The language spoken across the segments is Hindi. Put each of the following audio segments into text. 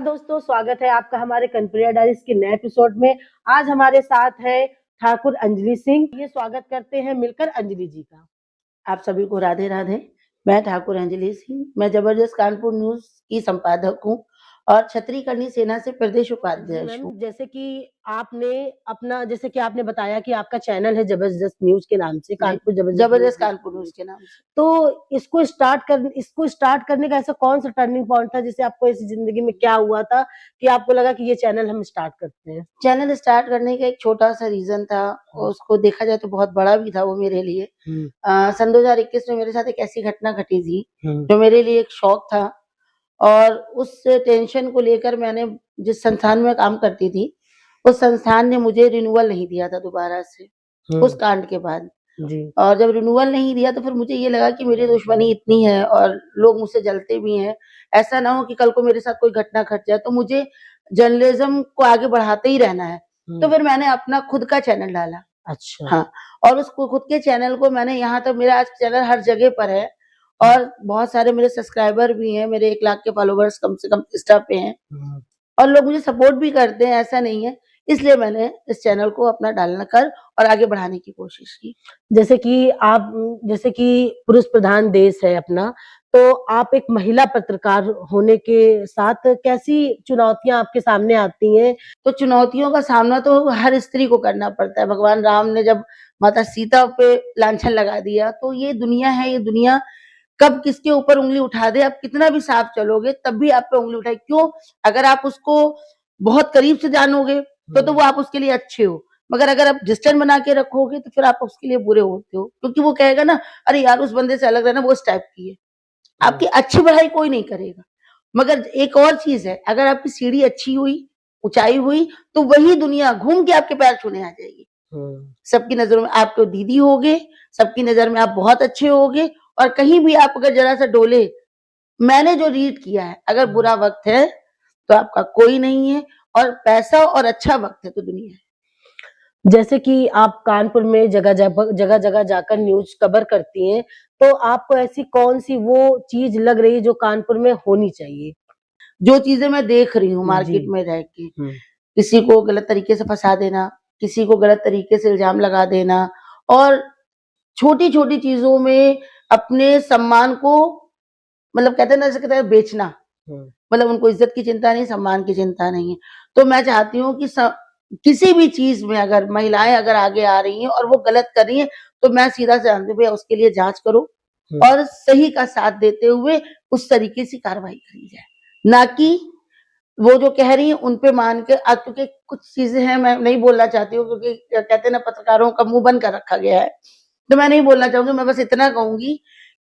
दोस्तों, स्वागत है आपका हमारे कनप्रिया डायरीज के नए एपिसोड में। आज हमारे साथ है ठाकुर अंजलि सिंह। ये स्वागत करते हैं मिलकर अंजलि जी का। आप सभी को राधे राधे। मैं ठाकुर अंजलि सिंह, मैं जबरदस्त कानपुर न्यूज की संपादक हूँ और छतरी करनी सेना से प्रदेश उपाध्यक्ष हूँ। जैसे कि आपने बताया कि आपका चैनल है जबरदस्त न्यूज के नाम से, कानपुर जबरदस्त कानपुर न्यूज के नाम से। तो इसको स्टार्ट करने का ऐसा कौन सा टर्निंग पॉइंट था, जिससे आपको इस जिंदगी में क्या हुआ था कि आपको लगा कि ये चैनल हम स्टार्ट करते हैं? चैनल स्टार्ट करने का एक छोटा सा रीजन था, उसको देखा जाए तो बहुत बड़ा भी था वो मेरे लिए। सन 2021 में मेरे साथ एक ऐसी घटना घटी थी जो मेरे लिए एक शौक था, और उस टेंशन को लेकर मैंने जिस संस्थान में काम करती थी, उस संस्थान ने मुझे रिन्यूअल नहीं दिया था दोबारा से उस कांड के बाद जी। और जब रिन्यूअल नहीं दिया तो फिर मुझे ये लगा कि मेरी दुश्मनी इतनी है और लोग मुझसे जलते भी हैं, ऐसा ना हो कि कल को मेरे साथ कोई घटना घट जाए, तो मुझे जर्नलिज्म को आगे बढ़ाते ही रहना है। तो फिर मैंने अपना खुद का चैनल डाला। अच्छा। हाँ, और उस खुद के चैनल को मैंने यहाँ तक, मेरा आज चैनल हर जगह पर है और बहुत सारे मेरे सब्सक्राइबर भी हैं, मेरे 1 लाख के फॉलोवर्स कम से कम इंस्टा पे हैं और लोग मुझे सपोर्ट भी करते हैं, ऐसा नहीं है। इसलिए मैंने इस चैनल को अपना डालना कर और आगे बढ़ाने की कोशिश की। जैसे कि पुरुष प्रधान देश है अपना, तो आप एक महिला पत्रकार होने के साथ कैसी चुनौतियां आपके सामने आती हैं? तो चुनौतियों का सामना तो हर स्त्री को करना पड़ता है। भगवान राम ने जब माता सीता पे लांछन लगा दिया, तो ये दुनिया है, ये दुनिया कब किसके ऊपर उंगली उठा दे, आप कितना भी साफ चलोगे तब भी आप पे उंगली उठाए। क्यों? अगर आप उसको बहुत करीब से जानोगे तो वो आप उसके लिए अच्छे हो, मगर अगर आप डिस्टेंस बना के रखोगे तो फिर आप उसके लिए बुरे होते हो, क्योंकि वो कहेगा ना, अरे यार उस बंदे से अलग रहना, वो इस टाइप की है। आपकी अच्छी बढ़ाई कोई नहीं करेगा। मगर एक और चीज है, अगर आपकी सीढ़ी अच्छी हुई, ऊंचाई हुई, तो वही दुनिया घूम के आपके पैर छूने आ जाएगी। सबकी नजरों में आप तो दीदी होगे, सबकी नजर में आप बहुत अच्छे होगे, और कहीं भी आप अगर जरा सा डोले, मैंने जो रीड किया है, अगर बुरा वक्त है तो आपका कोई नहीं है, और पैसा और अच्छा वक्त है तो दुनिया है। जैसे कि आप कानपुर में जगह-जगह जाकर न्यूज़ कवर करती हैं, तो आपको ऐसी कौन-सी वो चीज़ लग रही है जो कानपुर में होनी चाहिए? जो चीज़ें मैं देख रही हूँ जी। मार्केट में रह के, किसी को गलत तरीके से फँसा देना, किसी को गलत तरीके से इल्ज़ाम लगा देना, और छोटी-छोटी चीज़ों में अपने सम्मान को, मतलब कहते हैं ना, जैसे कहते हैं बेचना, मतलब उनको इज़्ज़त की चिंता नहीं, सम्मान की चिंता नहीं है। तो मैं चाहती हूँ कि किसी भी चीज़ में अगर महिलाएँ अगर आगे आ रही हैं और वो गलत कर रही हैं, तो मैं सीधा से जानती हूँ, भैया उसके लिए जाँच करो और सही का साथ देते हुए उस तरीके से कार्रवाई करी जाए। ना कि वो जो कह रही हैं उन पे मान के, क्योंकि कुछ चीज़ें हैं मैं नहीं बोलना चाहती हूँ, क्योंकि कहते हैं ना, पत्रकारों का मुँह बंद कर रखा गया है। तो मैं नहीं बोलना चाहूँगी, मैं बस इतना कहूँगी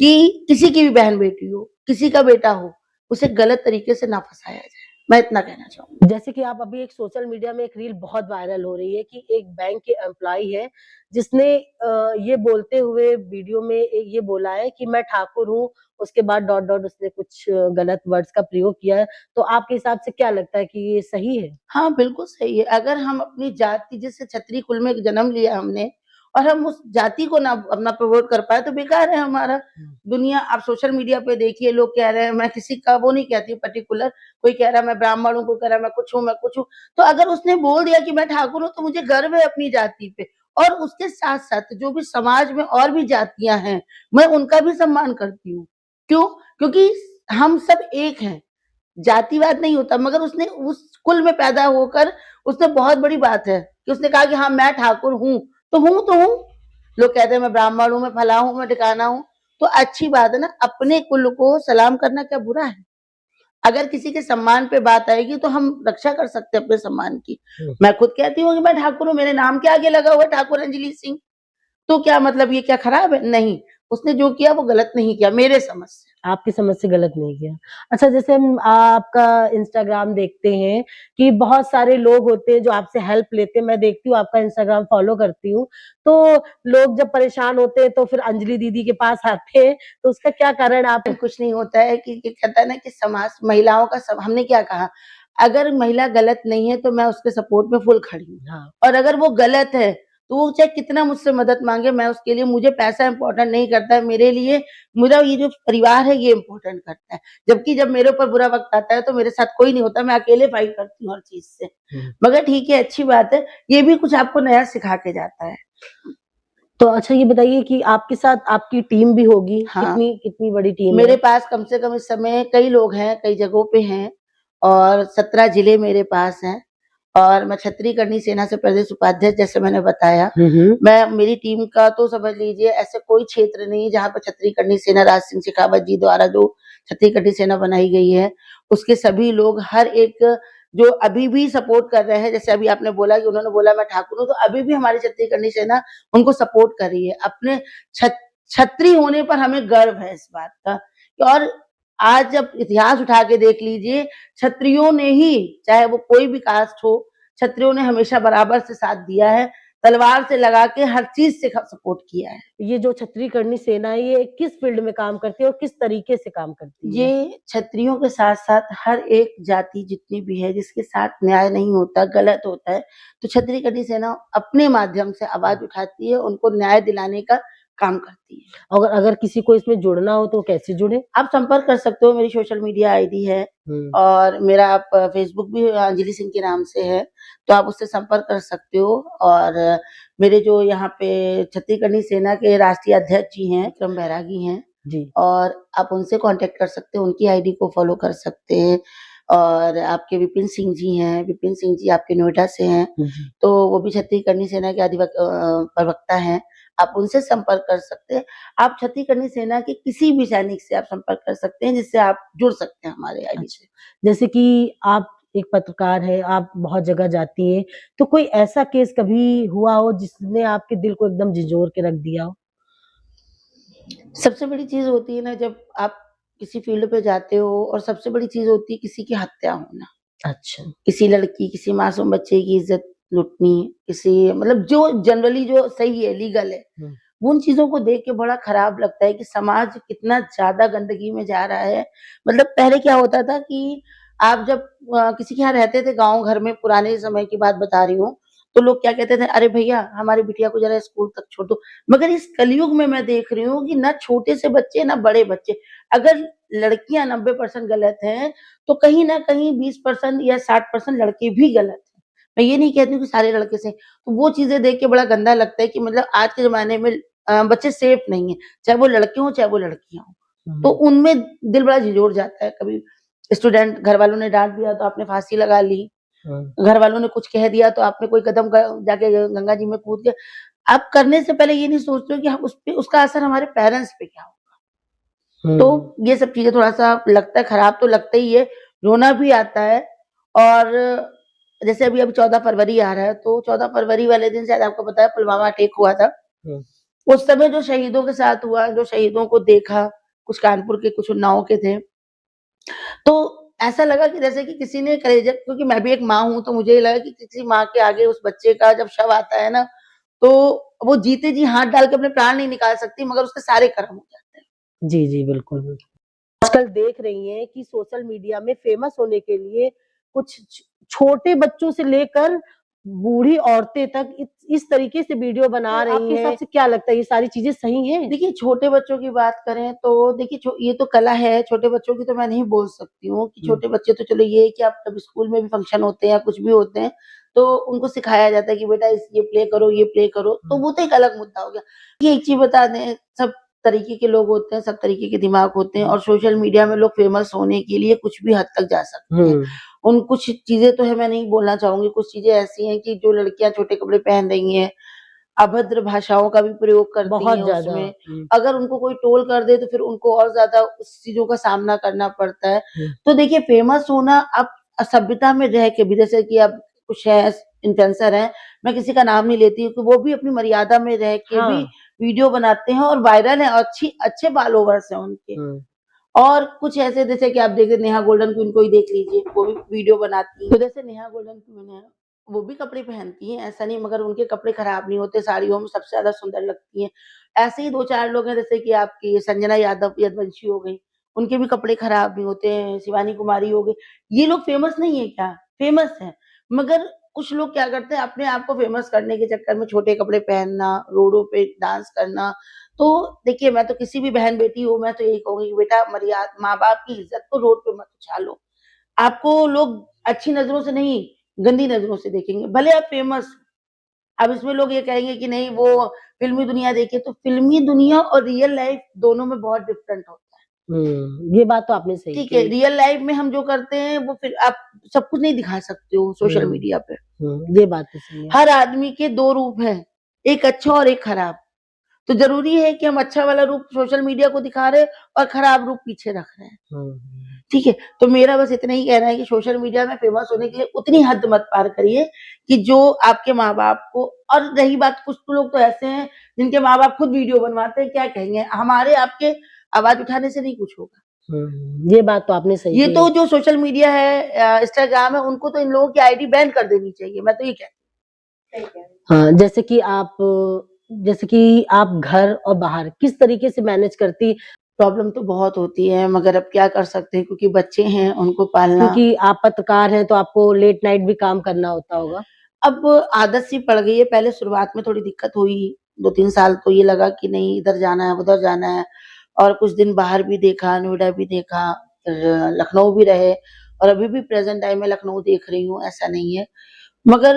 कि किसी की भी बहन-बेटी हो, किसी का बेटा हो, उसे गलत तरीके से ना फँसाया जाए। मैं इतना कहना चाहूँगी। जैसे कि आप अभी एक सोशल मीडिया में एक रील बहुत वायरल हो रही है कि एक बैंक के एम्प्लॉयी है, जिसने ये बोलते हुए वीडियो में ये बोला है कि मैं ठाकुर हूँ, उसके बाद डॉट डॉट उसने कुछ गलत वर्ड्स का प्रयोग किया है। तो आपके हिसाब से क्या लगता है कि ये सही है? हाँ, बिल्कुल सही है। अगर हम अपनी जाति, जैसे क्षत्रिय कुल में जन्म लिया हमने, और हम उस जाति को ना अपना प्रमोट कर पाए तो बेकार है हमारा। दुनिया आप सोशल मीडिया पे देखिए, लोग कह रहे हैं, मैं किसी का वो नहीं कहती पर्टिकुलर, कोई कह रहा है मैं ब्राह्मण हूँ, कोई कह रहा है मैं कुछ हूँ, मैं कुछ हूँ। तो अगर उसने बोल दिया कि मैं ठाकुर हूँ, तो मुझे गर्व है अपनी जाति पे, और उसके साथ-साथ जो भी समाज में और भी जातियाँ हैं, मैं उनका भी सम्मान करती हूँ। क्यों? क्योंकि हम सब एक हैं। जातिवाद नहीं होता, मगर उसने उस कुल में पैदा होकर, उसने बहुत बड़ी बात है कि उसने कहा कि हाँ मैं ठाकुर हूँ, तो हूँ तो हूँ। लोग कहते हैं मैं ब्राह्मण हूँ, मैं फलाँ हूँ, मैं ठिकाना हूँ, तो अच्छी बात है ना, अपने कुल को सलाम करना क्या बुरा है? अगर किसी के सम्मान पे बात आएगी तो हम रक्षा कर सकते हैं अपने सम्मान की। मैं खुद कहती हूँ कि मैं ठाकुर हूँ, मेरे नाम के आगे लगा हुआ है ठाकुर अंजलि सिंह। तो क्या मतलब, ये क्या खराब है? नहीं, उसने जो किया वो गलत नहीं किया मेरे समझ से। आपकी समझ से गलत नहीं किया। अच्छा, जैसे हम आपका इंस्टाग्राम देखते हैं कि बहुत सारे लोग होते हैं जो आपसे हेल्प लेते हैं। मैं देखती हूँ, आपका इंस्टाग्राम फॉलो करती हूँ। तो लोग जब परेशान होते हैं तो फिर अंजलि दीदी के पास आते हैं, तो उसका क्या कारण आप? कुछ नहीं होता है कि कहता है ना कि समाज महिलाओं का सब, हमने क्या कहा, अगर महिला गलत नहीं है तो मैं उसके सपोर्ट में फुल खड़ी हूँ। हाँ। और अगर वो गलत है तो वो चाहे कितना मुझसे मदद मांगे, मैं उसके लिए, मुझे पैसा इम्पोर्टेंट नहीं करता है, मेरे लिए मेरा ये जो परिवार है ये इम्पोर्टेंट करता है। जबकि जब मेरे ऊपर बुरा वक्त आता है तो मेरे साथ कोई नहीं होता, मैं अकेले फाइट करती हूँ हर चीज से। मगर ठीक है, अच्छी बात है, ये भी कुछ आपको नया सिखा के जाता है। तो अच्छा ये बताइए कि आपके साथ आपकी टीम भी होगी, हाँ। कितनी कितनी बड़ी टीम मेरे है? पास कम से कम इस समय कई लोग हैं, कई जगहों पे हैं, और 17 जिले मेरे पास हैं, और मैं क्षत्रिय करणी सेना से प्रदेश उपाध्यक्ष, जैसे मैंने बताया। मैं, मेरी टीम का तो समझ लीजिए ऐसे कोई क्षेत्र नहीं जहाँ पर क्षत्रिय करणी सेना राज सिंह शेखावत जी द्वारा जो क्षत्रिय करणी सेना बनाई गई है, उसके सभी लोग हर एक जो अभी भी सपोर्ट कर रहे हैं, जैसे अभी आपने बोला कि उन्होंने बोला मैं ठाकुर हूँ, तो अभी भी हमारी क्षत्रिय करणी सेना उनको सपोर्ट कर रही है। अपने क्षत्रिय होने पर हमें गर्व है इस बात का। और आज जब इतिहास उठा के देख लीजिए, क्षत्रियों ने ही, चाहे वो कोई भी कास्ट हो, क्षत्रियों ने हमेशा बराबर से साथ दिया है, तलवार से लगा के हर चीज से सपोर्ट किया है। ये जो क्षत्रिय करणी सेना है, ये किस फील्ड में काम करती है और किस तरीके से काम करती है? ये क्षत्रियों के साथ-साथ हर एक जाति जितनी भी है, जिसके साथ न्याय नहीं होता, गलत होता है, तो क्षत्रिय करणी सेना अपने माध्यम से आवाज उठाती है, उनको न्याय दिलाने का काम करती है। अगर अगर किसी को इसमें जुड़ना हो तो कैसे जुड़े? आप संपर्क कर सकते हो, मेरी सोशल मीडिया आईडी है, और मेरा आप फेसबुक भी अंजलि सिंह के नाम से है, तो आप उससे संपर्क कर सकते हो। और मेरे जो यहाँ पे क्षत्रिय करणी सेना के राष्ट्रीय अध्यक्ष जी हैं, विक्रम बैरागी हैं, जी। और आप उनसे कांटेक्ट कर सकते हो, उनकी आईडी को फॉलो कर सकते हैं। और आपके विपिन सिंह जी हैं, विपिन सिंह जी आपके नोएडा से हैं, तो वो भी क्षत्रिय करणी सेना के प्रवक्ता हैं, आप उनसे संपर्क कर सकते हैं। आप क्षत्रिय करणी सेना के किसी भी सैनिक से आप संपर्क कर सकते हैं, जिससे आप जुड़ सकते हैं हमारे आईडी से। जैसे कि आप एक पत्रकार हैं, आप बहुत जगह जाती हैं, तो कोई ऐसा केस कभी हुआ हो जिसने आपके दिल को एकदम झिंझोर के रख दिया हो? सबसे बड़ी चीज़ होती है ना, जब आप किसी फील्ड पे जाते हो, और सबसे बड़ी चीज़ होती है किसी की हत्या होना। अच्छा। किसी लड़की, किसी मासूम बच्चे की इज़्ज़त लूटनी, किसी, मतलब जो जनरली जो सही है, लीगल है, उन चीज़ों को देख के बड़ा खराब लगता है कि समाज कितना ज़्यादा गंदगी में जा रहा है। मतलब पहले क्या होता था कि आप जब किसी के यहाँ रहते थे गाँव घर में, पुराने समय की बात बता रही हूँ, तो लोग क्या कहते थे, "अरे भैया, हमारी बिटिया को ज़रा स्कूल तक छोड़ दो।" मगर इस कलयुग में मैं देख रही हूँ कि ना छोटे से बच्चे, ना बड़े बच्चे, अगर लड़कियाँ 90% गलत हैं, तो कहीं न कहीं 20% या 60% लड़के भी गलत हैं। मैं ये नहीं कहती हूँ कि सारे लड़के सही। तो वो चीज़ें देख के बड़ा गंदा लगता है कि मतलब आज के ज़माने में बच्चे सेफ नहीं हैं, चाहे वो लड़के हों, चाहे वो लड़कियाँ हों। तो उनमें दिल बड़ा झिझोर जाता है। कभी स्टूडेंट, घर वालों ने डाँट दिया तो आपने फांसी लगा ली, घर वालों ने कुछ कह दिया तो आपने कोई कदम जाके गंगा जी में कूद के, आप करने से पहले ये नहीं सोचते हो कि हम उसपे, उसका असर हमारे पेरेंट्स पे क्या होगा। तो ये सब चीज़ें थोड़ा-सा लगता है, खराब तो लगता ही है, रोना भी आता है। और जैसे अभी 14 फरवरी आ रहा है, तो 14 फरवरी वाले दिन शायद आपको पता है पुलवामा अटैक हुआ था। उस समय जो शहीदों के साथ हुआ, जो शहीदों को देखा, कुछ कानपुर के, कुछ उन्नाव के थे, तो ऐसा लगा कि जैसे कि किसी ने कलेजा, क्योंकि मैं भी एक माँ हूँ, तो मुझे ये लगा कि किसी माँ के आगे उस बच्चे का जब शव आता है ना, तो वो जीते जी हाथ डाल के अपने प्राण नहीं निकाल सकती, मगर उसके सारे कर्म हो जाते हैं। जी, जी, बिल्कुल, बिल्कुल। आजकल देख रही हैं कि सोशल मीडिया में फेमस होने के लिए कुछ छोटे बच्चों से लेकर बूढ़ी औरतें तक इस तरीके से वीडियो बना रही हैं। आपके हिसाब से क्या लगता है ये सारी चीज़ें सही हैं? देखिए, छोटे बच्चों की बात करें तो देखिए, ये तो कला है, छोटे बच्चों की तो मैं नहीं बोल सकती हूँ कि छोटे बच्चे, तो चलो ये है कि आप जब स्कूल में भी फंक्शन होते हैं या कुछ भी होते हैं, तो उनको सिखाया जाता है कि बेटा ये प्ले करो, ये प्ले करो, तो वो तो एक अलग मुद्दा हो गया। ये एक चीज़ बता दें, सब तरीके के लोग होते हैं, सब तरीके के दिमाग होते हैं, और सोशल मीडिया में लोग फेमस होने के लिए कुछ भी हद तक जा सकते हैं। उन कुछ चीज़ें तो है, मैं नहीं बोलना चाहूँगी, कुछ चीज़ें ऐसी हैं कि जो लड़कियाँ छोटे कपड़े पहन रही हैं, अभद्र भाषाओं का भी प्रयोग करती बहुत हैं ज़्यादा। उसमें। अगर उनको कोई ट्रोल कर दे तो फिर उनको और ज़्यादा उस चीज़ों का सामना करना पड़ता है। तो देखिए, फेमस होना अब सभ्यता में रह के भी, जैसे कि अब कुछ है इन्फ्लुएंसर हैं, मैं किसी का नाम नहीं लेती हूँ, कि वो भी अपनी मर्यादा में रह के भी वीडियो बनाते हैं और वायरल हैं, अच्छे फॉलोवर्स हैं उनके। और कुछ ऐसे, जैसे कि आप देखिए नेहा गोल्डन क्वीन को ही देख लीजिए, वो भी वीडियो बनाती हैं। तो जैसे नेहा गोल्डन क्वीन है, वो भी कपड़े पहनती हैं, ऐसा नहीं, मगर उनके कपड़े खराब नहीं होते, साड़ियों में सबसे ज़्यादा सुंदर लगती हैं। ऐसे ही 2-4 लोग हैं, जैसे कि आपकी संजना यदुवंशी हो गई, उनके भी कपड़े खराब नहीं होते हैं, शिवानी कुमारी हो गई। ये लोग फेमस नहीं है क्या? फेमस हैं, मगर कुछ लोग क्या करते हैं अपने आप को फेमस करने के चक्कर में छोटे कपड़े पहनना, रोडों पे डांस करना। तो देखिए मैं तो किसी भी बहन-बेटी हो मैं तो यही कहूँगी कि बेटा माँ-बाप की इज़्ज़त को रोड पे मत उछालो। आपको लोग अच्छी नज़रों से नहीं, गंदी नज़रों से देखेंगे। भले आप फेमस अब इसमें लोग ये कहेंगे कि नहीं वो फ़िल्मी दुनिया देखिए, तो फ़िल्मी दुनिया और रियल लाइफ़ दोनों में बहुत डिफरेंट होता है। ये बात तो आपने सही ठीक है, कही। रियल लाइफ़ में हम जो करते हैं वो फिर आप सब कुछ नहीं दिखा सकते हो सोशल हुँ, मीडिया पे। ये बात तो सही है। हर आदमी के 2 रूप हैं, एक अच्छा और एक खराब। तो ज़रूरी है कि हम अच्छा वाला रूप सोशल मीडिया को दिखा रहे हैं और खराब रूप पीछे रख रहे हैं। हुँ, ठीक है? तो मेरा बस इतना ही कहना है कि सोशल मीडिया में फेमस होने के लिए उतनी हद मत पार करिए कि जो आपके माँ-बाप को और रही बात कुछ तो लोग तो ऐसे हैं जिनके माँ-बाप खुद वीडियो बनवाते हैं, क्या कहेंगे? हमारे आपके आवाज़ उठाने से नहीं कुछ होगा। ये बात तो आपने सही ये कही। तो जो सोशल मीडिया है इंस्टाग्राम है उनको तो इन लोगों की आईडी बैन कर देनी चाहिए, मैं तो ये कहती हूँ। हाँ, जैसे कि आप घर और बाहर किस तरीके से मैनेज करती? प्रॉब्लम तो बहुत होती है मगर अब क्या कर सकते हैं क्योंकि बच्चे हैं उनको पालना क्योंकि आप पत्रकार हैं, तो आपको लेट नाइट भी काम करना होता होगा। अब आदत सी पड़ गई है, पहले शुरुआत में थोड़ी दिक्कत हुई, 2-3 साल तो ये लगा कि नहीं इधर जाना है, उधर जाना है और कुछ दिन बाहर भी देखा, नोएडा भी देखा, फिर लखनऊ भी रहे और अभी भी प्रेज़ेंट टाइम में लखनऊ देख रही हूँ, ऐसा नहीं है। मगर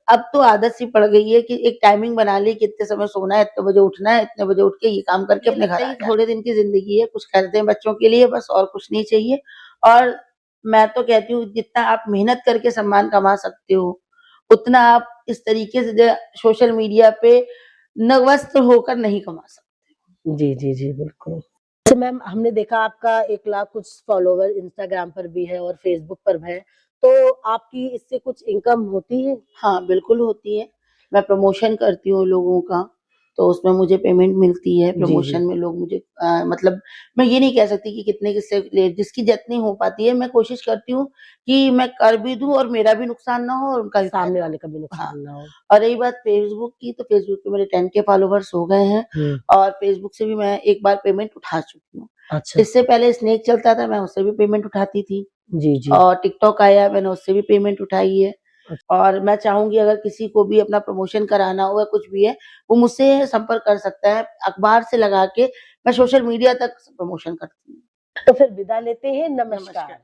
अब तो आदत सी पड़ गई है कि एक टाइमिंग बना ली कि इतने समय सोना है, इतने बजे उठना है, इतने बजे उठ के ये काम करके अपने घर आ जाना। थोड़े दिन की ज़िंदगी है, कुछ करते हैं बच्चों के लिए बस और कुछ नहीं चाहिए और मैं तो कहती हूँ जितना आप मेहनत करके सम्मान कमा सकते हो, उतना आप इस तरीके से सोशल मीडिया पे नतमस्तक होकर नहीं कमा सकते। जी, बिल्कुल। तो मैम हमने देखा आपका 1 लाख कुछ फॉलोवर इंस्टाग्राम पर भी है और फेसबुक पर भी है, तो आपकी इससे कुछ इनकम होती है? हाँ, बिल्कुल होती है। मैं प्रमोशन करती हूँ लोगों का, तो उसमें मुझे पेमेंट मिलती है। जी, जी। प्रमोशन में लोग मुझे मतलब मैं ये नहीं कह सकती कि कितने किससे ले जिसकी जितनी हो पाती है, मैं कोशिश करती हूँ कि मैं कर भी दूँ और मेरा भी नुकसान ना हो और उनका भी सामने फ़ायदा वाले हो। का भी हाँ, नुकसान ना हो। और रही बात फ़ेसबुक की, तो फ़ेसबुक पे मेरे 10 के फॉलोवर्स हो गए हैं हुँ, और फ़ेसबुक से भी मैं एक बार पेमेंट उठा चुकी हूँ। अच्छा। इससे पहले स्नेक चलता था, मैं उससे भी पेमेंट उठाती थी जी, जी। और टिकटॉक आया, मैंने उससे भी पेमेंट उठाई है। अच्छ और मैं चाहूँगी अगर किसी को भी अपना प्रमोशन कराना हो या कुछ भी है, वो मुझसे संपर्क कर सकता है। अखबार से लगा के मैं सोशल मीडिया तक प्रमोशन करती हूँ। तो फिर विदा लेते हैं, नमस्कार। नमस्कार।